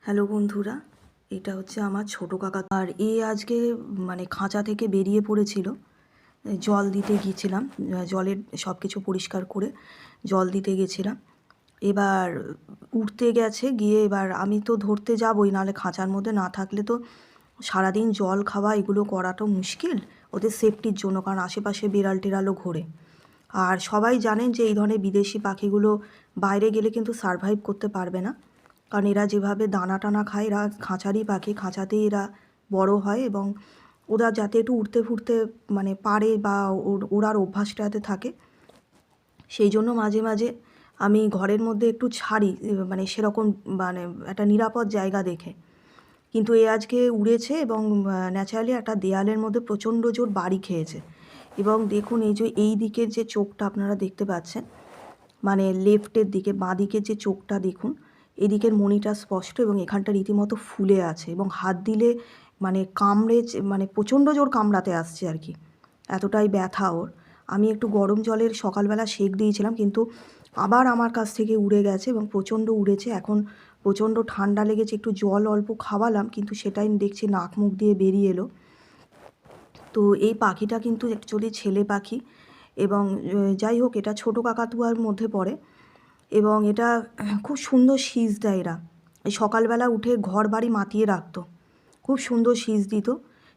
Hello বন্ধুরা, এটা হচ্ছে আমার ছোটো কাকা। আর এ আজকে মানে খাঁচা থেকে বেরিয়ে পড়েছিল। জল দিতে গিয়েছিলাম, জলের সব কিছু পরিষ্কার করে জল দিতে গেছিলাম। এবার উঠতে গেছে, গিয়ে এবার আমি তো ধরতে যাবই, নাহলে খাঁচার মধ্যে না থাকলে তো সারাদিন জল খাওয়া এগুলো করাটা মুশকিল ওদের সেফটির জন্য, কারণ আশেপাশে বিড়াল টিড়ালও ঘোরে। আর সবাই জানেন যে এই ধরনের বিদেশি পাখিগুলো বাইরে গেলে কিন্তু সারভাইভ করতে পারবে না, কারণ এরা যেভাবে দানা টানা খায়, এরা খাঁচারই পাখি, খাঁচাতেই এরা বড় হয় এবং ওরা যাতে একটু উড়তে ফুরতে মানে পারে বা ওড়ার অভ্যাসটাতে থাকে, সেই জন্য মাঝে মাঝে আমি ঘরের মধ্যে একটু ছাড়ি, মানে সেরকম মানে একটা নিরাপদ জায়গা দেখে। কিন্তু এ আজকে উড়েছে এবং ন্যাচারালি একটা দেয়ালের মধ্যে প্রচণ্ড জোর বাড়ি খেয়েছে। এবং দেখুন এই যে এই দিকের যে চোখটা আপনারা দেখতে পাচ্ছেন, মানে লেফটের দিকে বাঁ দিকের যে চোখটা দেখুন, এদিকের মণিটা স্পষ্ট এবং এখানটা রীতিমতো ফুলে আছে এবং হাত দিলে মানে কামড়ে, মানে প্রচণ্ড জোর কামড়াতে আসছে আর কি, এতটাই ব্যথা ওর। আমি একটু গরম জলের সকালবেলা সেঁক দিয়েছিলাম, কিন্তু আবার আমার কাছ থেকে উড়ে গেছে এবং প্রচণ্ড উড়েছে। এখন প্রচণ্ড ঠান্ডা লেগেছে, একটু জল অল্প খাওয়ালাম, কিন্তু সেটাই দেখছি নাক মুখ দিয়ে বেরিয়ে এলো। তো এই পাখিটা কিন্তু অ্যাকচুয়ালি ছেলে পাখি এবং যাই হোক, এটা ছোটো কাকাতুয়ার মধ্যে পড়ে এবং এটা খুব সুন্দর শীষ দেয়। এরা এই সকালবেলা উঠে ঘর বাড়ি মাতিয়ে রাখতো, খুব সুন্দর শীষ দিত।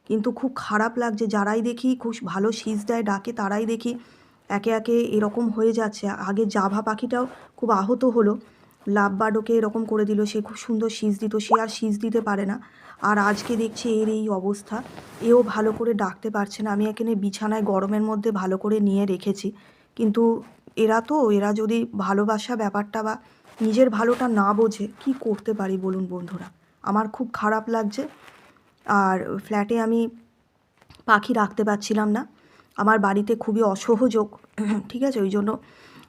কিন্তু খুব খারাপ লাগছে, যারাই দেখি খুব ভালো শীষ দেয় ডাকে, তারাই দেখি একে একে এরকম হয়ে যাচ্ছে। আগে জাভা পাখিটাও খুব আহত হলো, লাভ বার্ডকে এরকম করে দিল, সে খুব সুন্দর শীষ দিত, সে আর শীষ দিতে পারে না। আর আজকে দেখছি এর এই অবস্থা, এও ভালো করে ডাকতে পারছে না। আমি এখানে বিছানায় গরমের মধ্যে ভালো করে নিয়ে রেখেছি, কিন্তু এরা যদি ভালোবাসা ব্যাপারটা বা নিজের ভালোটা না বোঝে, কি করতে পারি বলুন বন্ধুরা। আমার খুব খারাপ লাগছে। আর ফ্ল্যাটে আমি পাখি রাখতে পারছিলাম না, আমার বাড়িতে খুবই অসহযোগ, ঠিক আছে, ওই জন্য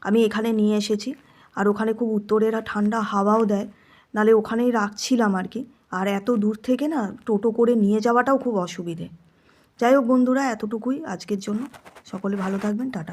আমি এখানে নিয়ে এসেছি। আর ওখানে খুব উত্তরেরা ঠান্ডা হাওয়াও দেয়, নাহলে ওখানেই রাখছিলাম আর কি। আর এত দূর থেকে না টোটো করে নিয়ে যাওয়াটাও খুব অসুবিধে। যাই হোক বন্ধুরা, এতটুকুই আজকের জন্য। সকলে ভালো থাকবেন, টাটা।